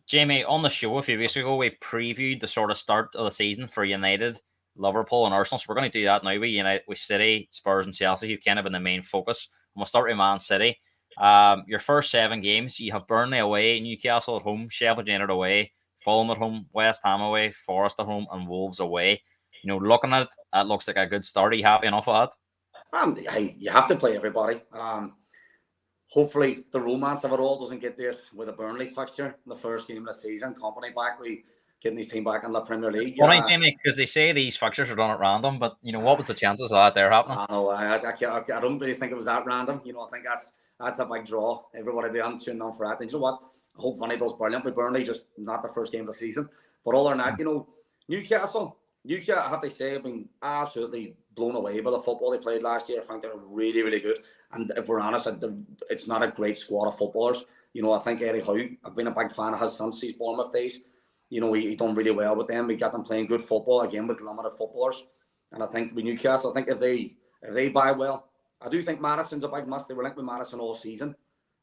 Jamie, on the show a few weeks ago, we previewed the sort of start of the season for United, Liverpool, and Arsenal. So we're going to do that now with City, Spurs, and Chelsea, who've kind of been the main focus. And we'll start with Man City. Your first 7 games, you have Burnley away, Newcastle at home, Sheffield United away, Fulham at home, West Ham away, Forest at home, and Wolves away. Looking at it, that looks like a good start. Are you happy enough with that? Hey, you have to play everybody. Hopefully the romance of it all doesn't get this with a Burnley fixture in the first game of the season. Company back, we getting his team back in the Premier League. It's funny, Jamie, because they say these fixtures are done at random, but what was the chances of that there happening? I know. I don't really think it was that random. I think that's a big draw. Everybody be on tuning on for that. And you know what? I hope Vinny does brilliant with Burnley, just not the first game of the season. But other than that, Newcastle, I have to say, I've been absolutely blown away by the football they played last year. I think they're really, really good. And if we're honest, it's not a great squad of footballers. I think Eddie Howe, I've been a big fan of his since his Bournemouth days. You know, he done really well with them. We got them playing good football again with limited footballers. And I think with Newcastle, I think if they buy well, I do think Maddison's a big must. They were linked with Maddison all season,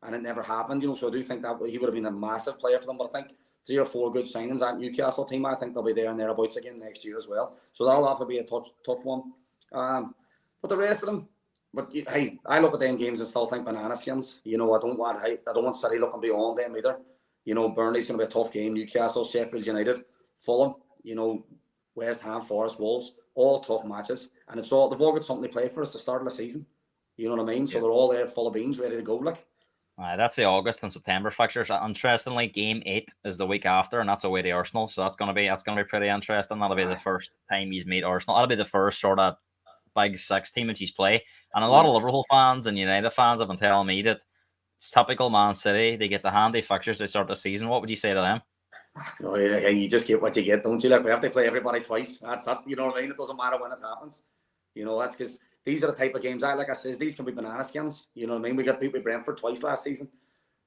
and it never happened. You know, so I do think that he would have been a massive player for them. But I think 3 or 4 good signings at Newcastle team. I think they'll be there and thereabouts again next year as well. So that'll have to be a tough one. But the rest of them, hey, I look at them games and still think banana skins. You know, I don't want City looking beyond them either. You know, Burnley's going to be a tough game. Newcastle, Sheffield United, Fulham, you know, West Ham, Forest, Wolves, all tough matches. And they've all got something to play for us to start of the season. You know what I mean? So they're all there full of beans, ready to go. Like, that's the August and September fixtures. Interestingly, game 8 is the week after, and that's away to Arsenal. So that's gonna be pretty interesting. That'll be the first time he's meet Arsenal. That'll be the first sort of big 6 team that he's play. And a lot of Liverpool fans and United fans have been telling me that it's typical Man City. They get the handy fixtures to start the season. What would you say to them? So, yeah, you just get what you get, don't you? Like, we have to play everybody twice. That's it. You know what I mean? It doesn't matter when it happens. You know, that's because these are the type of games. Like I said, these can be banana skins. You know what I mean? We got beat with Brentford twice last season.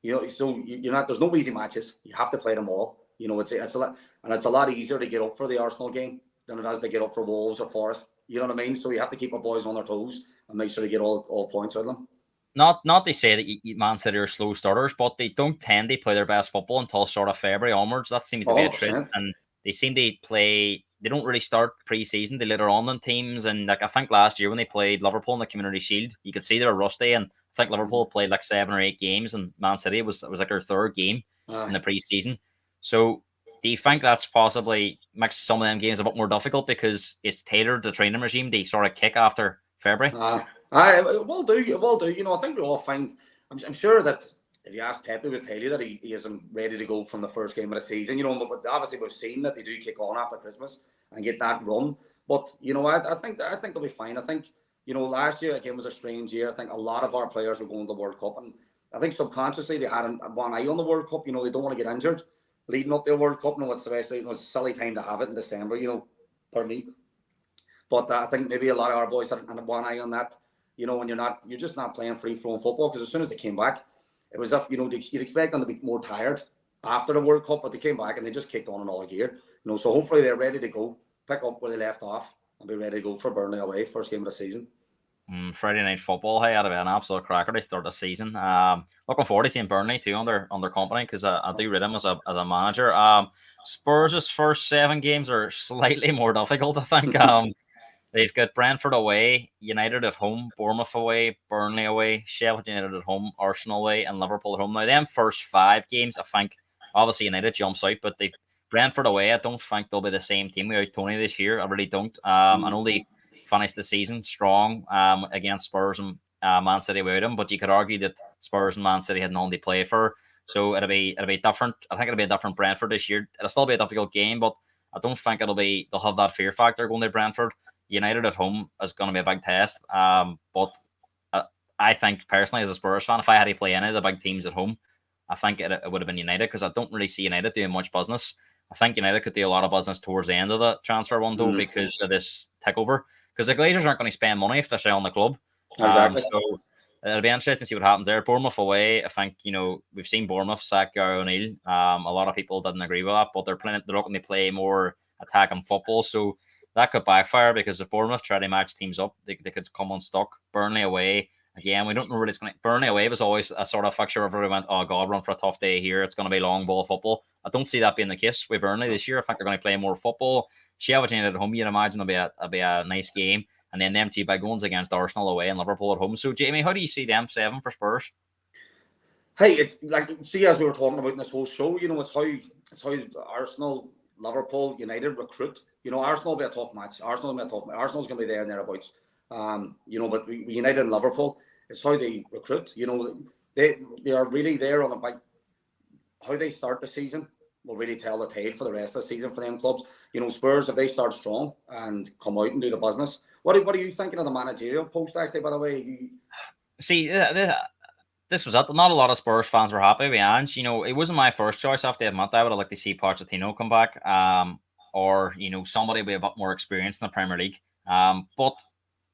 You know, so you're not. There's no easy matches. You have to play them all. You know, it's a lot, and it's a lot easier to get up for the Arsenal game than it is to get up for Wolves or Forest. You know what I mean? So you have to keep our boys on their toes and make sure to get all points out of them. Not to say that Man City are slow starters, but they don't tend to play their best football until sort of February onwards. That seems to be a trend, and they seem to play. They don't really start pre-season. They later on in teams, and like I think last year when they played Liverpool in the Community Shield, you could see they were rusty. And I think Liverpool played like 7 or 8 games, and Man City was like their 3rd game in the pre-season. So do you think that's possibly makes some of them games a bit more difficult because it's tailored the training regime? They sort of kick after February. Will do. You know, I think we all find. I'm sure that if you ask Pep, he would tell you that he isn't ready to go from the first game of the season. You know, but obviously we've seen that they do kick on after Christmas and get that run. But you know, I think they'll be fine. I think, you know, last year again was a strange year. I think a lot of our players were going to the World Cup, and I think subconsciously they had one eye on the World Cup. You know, they don't want to get injured leading up to the World Cup. No, it's especially, it's a silly time to have it in December. You know, pardon me. But I think maybe a lot of our boys had one eye on that. You know, when you're just not playing free-flowing football, because as soon as they came back, it was, you know, you'd expect them to be more tired after the World Cup, but they came back and they just kicked on in all gear. You know, so hopefully they're ready to go, pick up where they left off, and be ready to go for Burnley away, first game of the season. Friday night football, hey, that'll be an absolute cracker to start the season. Looking forward to seeing Burnley too under company, because I do rate him as a manager. Spurs' first 7 games are slightly more difficult, I think. They've got Brentford away, United at home, Bournemouth away, Burnley away, Sheffield United at home, Arsenal away, and Liverpool at home. Now, them first 5 games, I think, obviously United jumps out, but they Brentford away, I don't think they'll be the same team without Tony this year. I really don't. I know they finished the season strong against Spurs and Man City without him, but you could argue that Spurs and Man City had nothing to play for, so it'll be different. I think it'll be a different Brentford this year. It'll still be a difficult game, but I don't think they'll have that fear factor going to Brentford. United at home is going to be a big test, but I think personally as a Spurs fan, if I had to play any of the big teams at home, I think it would have been United, because I don't really see United doing much business. I think United could do a lot of business towards the end of the transfer window because of this takeover, because the Glazers aren't going to spend money if they're selling the club. Exactly. So it'll be interesting to see what happens there. Bournemouth away, I think, you know, we've seen Bournemouth sack Gary O'Neill. A lot of people didn't agree with that, but they're looking to play more attacking football, so that could backfire, because if Bournemouth try to match teams up, they could come unstuck. Burnley away, again, we don't know where it's going to. Burnley away was always a sort of fixture where we went, oh God, we're on for a tough day here. It's going to be long ball football. I don't see that being the case with Burnley this year. I think they're going to play more football. Sheffield United at home, you'd imagine it'll be a nice game. And then them 2 big ones against Arsenal away and Liverpool at home. So, Jamie, how do you see them 7 for Spurs? Hey, it's like, see, as we were talking about in this whole show, you know, it's how Arsenal, Liverpool, United recruit. You know, Arsenal will be a tough match. Arsenal's going to be there and thereabouts. You know, but we United and Liverpool, it's how they recruit. You know, they are really there on about how they start the season will really tell the tale for the rest of the season for them clubs. You know, Spurs, if they start strong and come out and do the business. What are you thinking of the managerial post, actually, by the way? See, this was it. Not a lot of Spurs fans were happy with Ange. You know, it wasn't my first choice, I have to admit. I would have liked to see Pochettino come back, or, you know, somebody with a bit more experience in the Premier League. But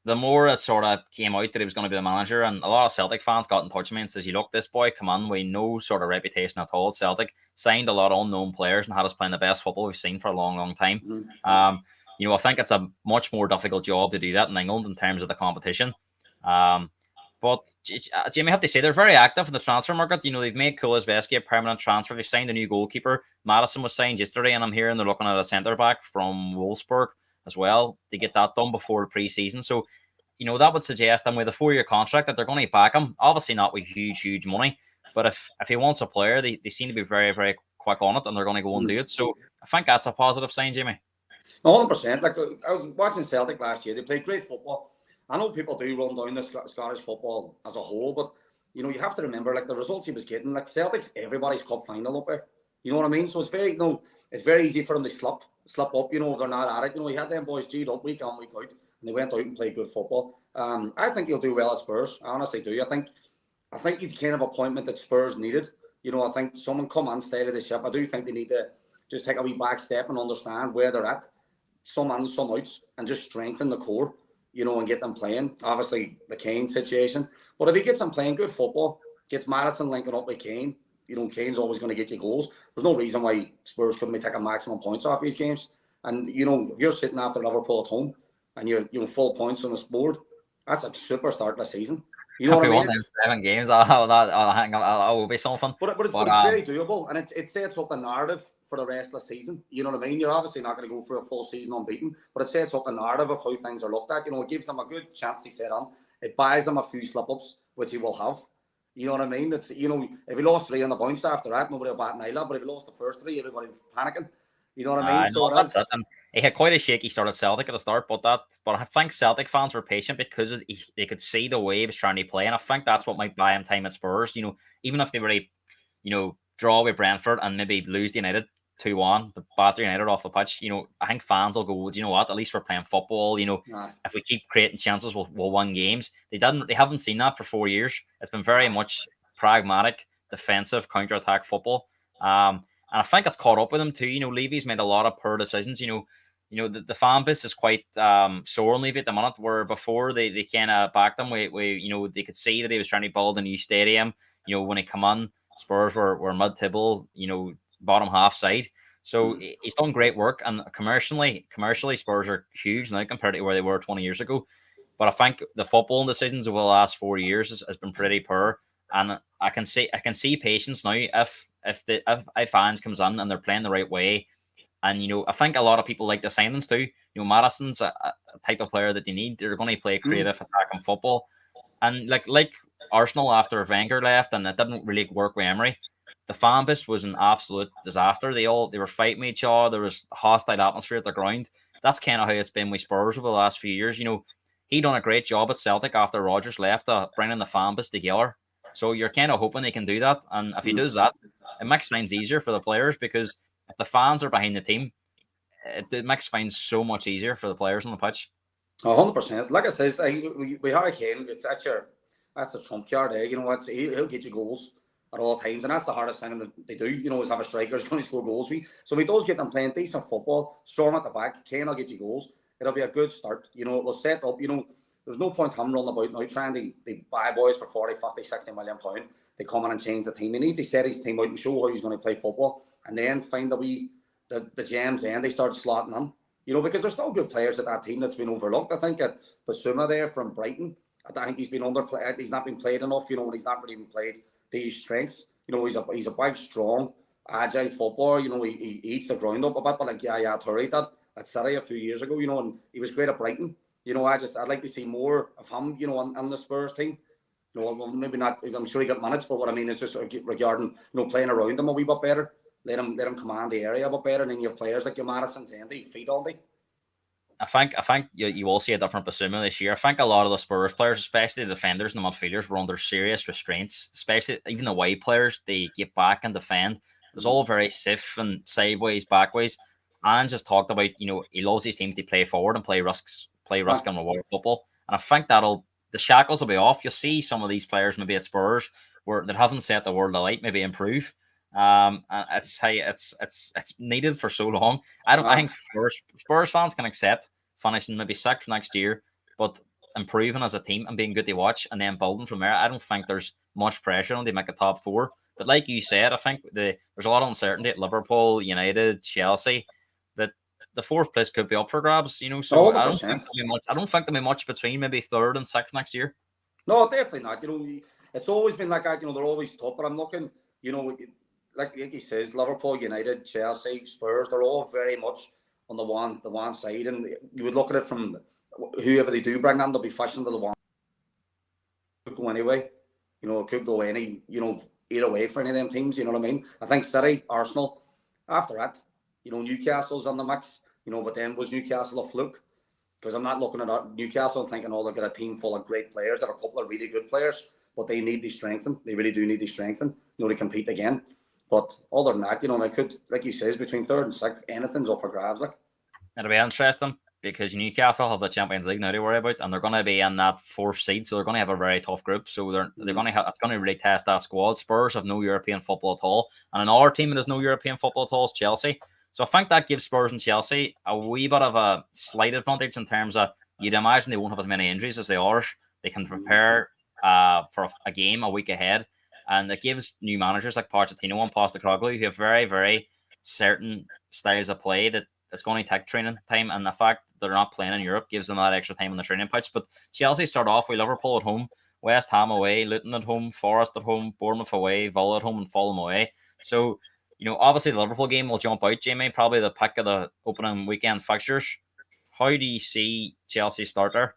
the more it sort of came out that he was going to be the manager, and a lot of Celtic fans got in touch with me and says, "You look, this boy, come on, we no sort of reputation at all at Celtic. Signed a lot of unknown players and had us playing the best football we've seen for a long, long time." I think it's a much more difficult job to do that in England in terms of the competition. But Jamie, I have to say they're very active in the transfer market. They've made Kulusevski a permanent transfer. They've signed a new goalkeeper. Maddison was signed yesterday, and I'm hearing they're looking at a centre back from Wolfsburg as well to get that done before the pre-season. So, that would suggest with a 4-year contract that they're going to back him. Obviously not with huge money, but if he wants a player, they seem to be very, very quick on it, and they're going to go and do it. So I think that's a positive sign, Jamie. 100%. Like, I was watching Celtic last year. They played great football. I know people do run down the Scottish football as a whole, but you have to remember, like, the results he was getting. Like, Celtic's everybody's cup final up there. You know what I mean? So it's very easy for them to slip up. If they're not at it. He had them boys G'd up week on week out, and they went out and played good football. I think he'll do well at Spurs. I honestly do. I think he's kind of appointment that Spurs needed. I think someone come on side of the ship. I do think they need to just take a wee back step and understand where they're at. Some ins, some outs, and just strengthen the core. And get them playing. Obviously, the Kane situation. But if he gets them playing good football, gets Maddison linking up with Kane, Kane's always going to get you goals. There's no reason why Spurs couldn't be taking maximum points off these games. And, if you're sitting after Liverpool at home and you're full points on the board, that's a super start to the season. You know what I mean? If we won them 7 games, that will be something. But it's very doable, and it sets up a narrative for the rest of the season. You know what I mean? You're obviously not going to go for a full season unbeaten, but it sets up a narrative of how things are looked at. It gives them a good chance to set on. It buys them a few slip-ups, which he will have. You know what I mean? It's if he lost 3 on the bounce after that, nobody will bat an eyelid. But if he lost the first 3, everybody was panicking. You know what I mean? That's it. And he had quite a shaky start at Celtic at the start, but I think Celtic fans were patient because they could see the way he was trying to play, and I think that's what might buy him time at Spurs. Even if they really, draw with Brentford and maybe lose the United 2-1, the batter United off the pitch, I think fans will go, well, do you know what? At least we're playing football. If we keep creating chances, we'll win games. They haven't seen that for 4 years. It's been very much pragmatic, defensive, counter-attack football. And I think it's caught up with him too. Levy's made a lot of poor decisions. The fan base is quite sore on Levy at the minute, where before they kind of backed him. They could see that he was trying to build a new stadium. When he come on, Spurs were mid-table, bottom half side. So he's done great work, and commercially, Spurs are huge now compared to where they were 20 years ago. But I think the footballing decisions over the last 4 years has been pretty poor, and I can see patience now if fans comes in and they're playing the right way. And, I think a lot of people like the signings too. Maddison's a type of player that they need. They're going to play creative attacking football. And like Arsenal after Wenger left, and it didn't really work with Emery, the fan base was an absolute disaster. They were fighting each other. There was a hostile atmosphere at the ground. That's kind of how it's been with Spurs over the last few years. He done a great job at Celtic after Rodgers left, bringing the fan base together. So you're kind of hoping he can do that. And if he does that, it makes things easier for the players, because if the fans are behind the team, it makes things so much easier for the players on the pitch. 100%. Like I said, we Harry Kane, that's a trump card. He'll get you goals at all times, and that's the hardest thing that they do. Is have a striker who's going to score goals for you. So if he does get them playing decent football, strong at the back, Kane will get you goals. It'll be a good start. It will set up. There's no point him running about now trying to buy boys for 40, 50, 60 million pounds. They come in and change the team. He needs to set his team out and show how he's going to play football, and then find the gems and they start slotting in. Because there's still good players at that team that's been overlooked. I think at Basuma there from Brighton, I think he's been underplayed. He's not been played enough. When he's not really been played to his strengths. He's a big, strong, agile footballer. He eats the ground up a bit, but like Toure did at City a few years ago. And he was great at Brighton. I'd like to see more of him. On the Spurs team. Well, maybe not. I'm sure he got minutes, but what I mean is just regarding playing around him a wee bit better. Let him command the area a bit better, and then you have players like your Maddisons and they feed all day. I think you will see a different Basuma this year. I think a lot of the Spurs players, especially the defenders and the midfielders, were under serious restraints. Especially even the wide players, they get back and defend. It was all very stiff and sideways, backways. And just talked about, he loves these teams to play forward and play risk and reward football. And I think the shackles will be off. You'll see some of these players maybe at Spurs that haven't set the world alight maybe improve. And it's needed for so long. I think Spurs fans can accept finishing maybe 6th next year, but improving as a team and being good to watch, and then building from there. I don't think there's much pressure on to make a top four. But like you said, I think there's a lot of uncertainty at Liverpool, United, Chelsea, that the fourth place could be up for grabs. So I don't think there'll be much between maybe third and sixth next year. No, definitely not. It's always been like that. They're always top. But I'm looking, like he says, Liverpool, United, Chelsea, Spurs, they're all very much on the one side. And you would look at it from whoever they do bring in, they'll be fishing to the one. It could go anyway. It could go either way for any of them teams. You know what I mean? I think City, Arsenal, after that, Newcastle's on the mix. But then was Newcastle a fluke? Because I'm not looking at Newcastle and thinking, they've got a team full of great players. There are a couple of really good players, but they need to strengthen. They really do need to strengthen, to compete again. But other than that, they could, like you says, between third and sixth, anything's up for grabs. It'll be interesting because Newcastle have the Champions League now to worry about, and they're going to be in that fourth seed, so they're going to have a very tough group. So they're going to have, it's going to really test that squad. Spurs have no European football at all, and another team that has no European football at all is Chelsea. So I think that gives Spurs and Chelsea a wee bit of a slight advantage in terms of, you'd imagine they won't have as many injuries as the Irish. They can prepare for a game a week ahead, and it gives new managers like Pochettino and Postecoglou, who have very, very certain styles of play that it's going to take training time, and the fact they're not playing in Europe gives them that extra time on the training pitch. But Chelsea start off with Liverpool at home, West Ham away, Luton at home, Forest at home, Bournemouth away, Villa at home, and Fulham away. So, obviously the Liverpool game will jump out, Jamie, probably the pick of the opening weekend fixtures. How do you see Chelsea start there?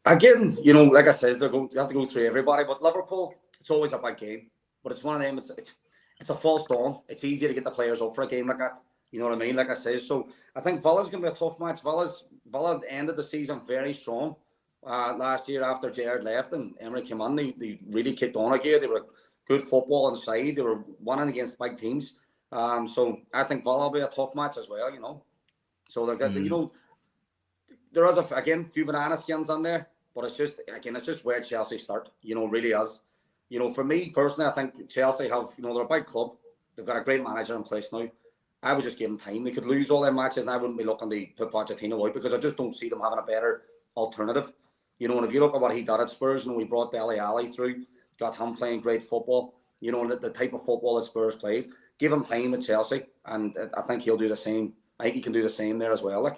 Again, like I said, you have to go through everybody, but Liverpool, it's always a big game. But it's one of them, it's a false dawn. It's easier to get the players up for a game like that. You know what I mean? Like I say, so I think Villa's going to be a tough match. Villa ended the season very strong last year after Gerrard left and Emery came on. They really kicked on again. They were good football inside. They were winning against big teams. So I think Villa will be a tough match as well, So like that, there is a few banana skins on there, but it's just where Chelsea start. Really is. For me personally, I think Chelsea have, they're a big club. They've got a great manager in place now. I would just give them time. They could lose all their matches, and I wouldn't be looking to put Pochettino out because I just don't see them having a better alternative. And if you look at what he did at Spurs, we brought Dele Alli through, got him playing great football. The type of football that Spurs played. Give him time at Chelsea, and I think he'll do the same. I think he can do the same there as well.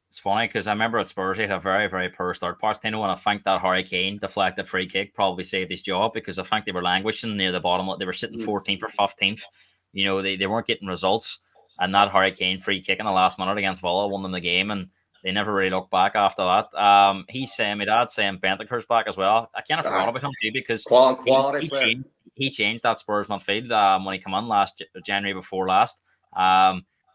It's funny because I remember at Spurs he had a very, very poor start, Pochettino, and I think that Harry Kane deflected free kick probably saved his job because I think they were languishing near the bottom. They were sitting 14th or 15th. They weren't getting results, and that Harry Kane free kick in the last minute against Villa won them the game, and they never really looked back after that. He's saying, my dad's saying Bentancur's back as well. I kind of forgot about him too because he changed that Spurs midfield when he came on January before last.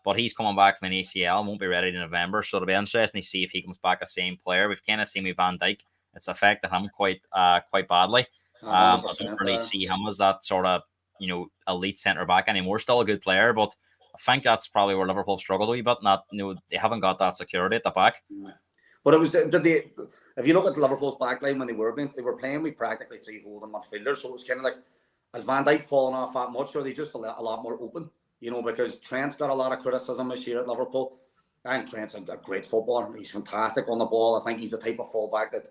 But he's coming back from an ACL and won't be ready in November. So it'll be interesting to see if he comes back the same player. We've kind of seen with Van Dijk. It's affected him quite badly. I don't really see him as that sort of, elite centre-back anymore. Still a good player, but I think that's probably where Liverpool struggled a wee bit. They haven't got that security at the back. But it was, if you look at Liverpool's backline when they were playing with practically three holding midfielders. So it was kind of like, has Van Dijk fallen off that much, or are they just a lot more open? Because Trent's got a lot of criticism this year at Liverpool. I think Trent's a great footballer. He's fantastic on the ball. I think he's the type of fullback that,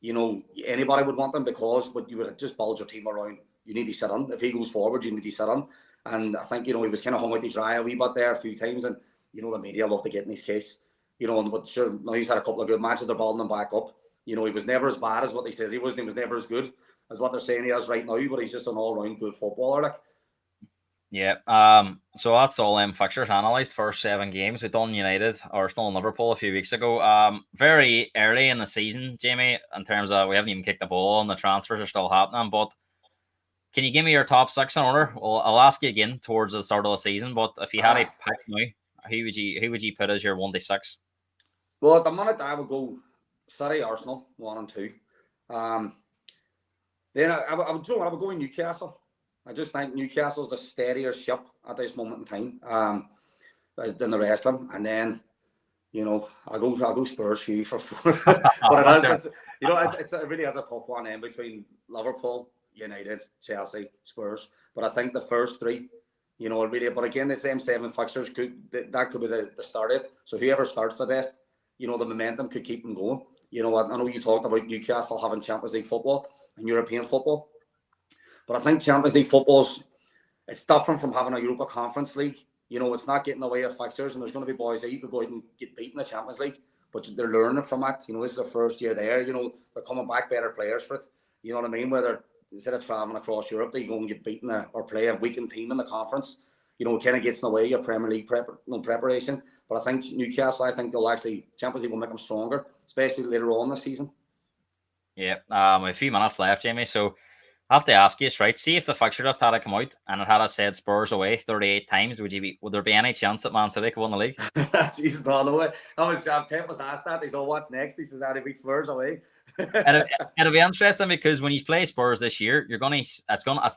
anybody would want him but you would just build your team around. You need to sit on. If he goes forward, you need to sit on. And I think, he was kind of hung out to dry a wee bit there a few times. And, the media love to get in his case. But sure, now he's had a couple of good matches. They're building him back up. He was never as bad as what he says he was. He was never as good as what they're saying he is right now. But he's just an all-round good footballer, Yeah, so that's all them fixtures analysed. First 7 games. We've done United, Arsenal and Liverpool a few weeks ago. Very early in the season, Jamie, in terms of we haven't even kicked the ball and the transfers are still happening. But can you give me your top 6 in order? Well, I'll ask you again towards the start of the season, but if you had a pick now, who would you put as your 1 to 6? Well, at the minute I would go City, Arsenal, 1 and 2. Then I would go with Newcastle. I just think Newcastle's the steadier ship at this moment in time than the rest of them. And then, I'll go Spurs for you for 4. But it really is a tough one in between Liverpool, United, Chelsea, Spurs. But I think the first 3, but again, the same 7 fixtures could be the start of it. So whoever starts the best, the momentum could keep them going. You know, I know you talked about Newcastle having Champions League football and European football, but I think Champions League it's different from having a Europa Conference League. You know, it's not getting away of fixtures, and there's going to be boys that you could go out and get beaten in the Champions League, but they're learning from it. You know, this is their first year there. You know, they're coming back better players for it. You know what I mean? Whether instead of traveling across Europe, they go and get beaten or play a weakened team in the conference. You know, it kind of gets in the way of your Premier League preparation. But I think Newcastle, Champions League will make them stronger, especially later on this season. Yeah, a few minutes left, Jamie. So I have to ask you, right? See if the fixture just had to come out and it had said Spurs away 38 times. Would there be any chance that Man City could win the league? Jesus, no way. Pep was asked that. He said, "What's next?" He says, "How to beat Spurs away." It'll be interesting because when you play Spurs this year, it's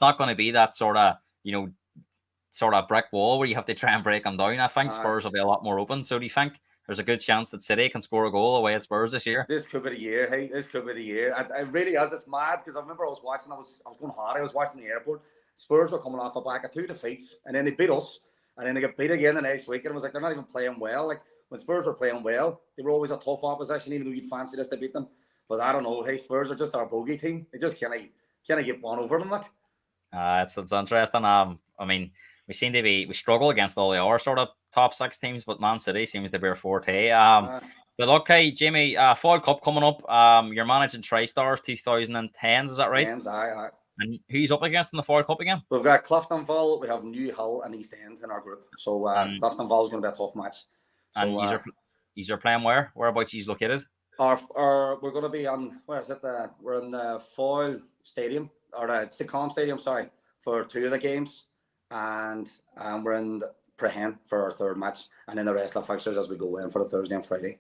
not going to be that sort of brick wall where you have to try and break them down. I think Spurs will be a lot more open. So do you think there's a good chance that City can score a goal away at Spurs this year? This could be the year. Hey, this could be the year. It really is. It's mad because I remember I was going hard. I was watching the airport. Spurs were coming off the back of 2 defeats, and then they beat us, and then they got beat again the next week. And it was like they're not even playing well. Like when Spurs were playing well, they were always a tough opposition, even though you'd fancy us to beat them. But I don't know. Hey, Spurs are just our bogey team. They just can't get one over them. Like, it's interesting. I mean, we struggle against all the other sort of top 6 teams, but Man City seems to be our forte. But okay, Jamie, FULHAM Cup coming up. You're managing TriStars 2010s, is that right? 10s, aye. And who's up against in the FULHAM Cup again? We've got Cliftonville, we have New Hill and East End in our group. So Cliftonville is going to be a tough match. So, and you're playing where? Whereabouts he's located? We're going to be on, where is it? We're in the Foyle Stadium, or the Sitcom Stadium, sorry, for 2 of the games. And we're in Prehen for our 3rd match. And then the rest of the fixtures as we go in for the Thursday and Friday.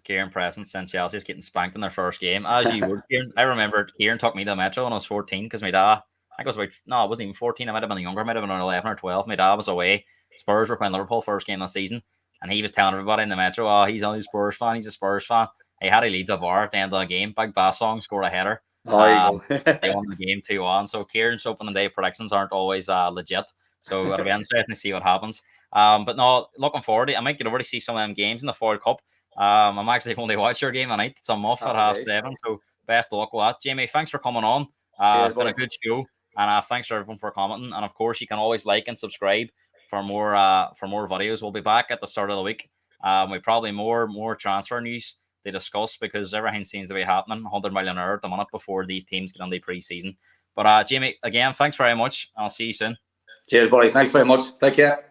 Kieran Presence and Chelsea's getting spanked in their first game. As you would, Kieran. I remember Kieran took me to the Metro when I was 14 because my dad, I wasn't even 14. I might have been younger. I might have been 11 or 12. My dad was away. Spurs were playing Liverpool first game of the season. And he was telling everybody in the Metro, oh, he's only a Spurs fan. He's a Spurs fan. He had to leave the bar at the end of the game. Big bass song, scored a header. They won the game 2-1. So Kieran's opening day predictions aren't always legit. So it'll be interesting to see what happens. But no, looking forward. I might get over to see some of them games in the FULHAM Cup. I'm actually going to watch your game tonight. It's off at 7:30. So best of luck with that. Jamie, thanks for coming on. It's been a good show. And thanks to everyone for commenting. And of course, you can always like and subscribe for more videos. We'll be back at the start of the week. We probably more transfer news to discuss because everything seems to be happening 100 million at the minute before these teams get into pre-season. But Jamie, again, thanks very much. I'll see you soon. Cheers, buddy. Thanks very much. Take care.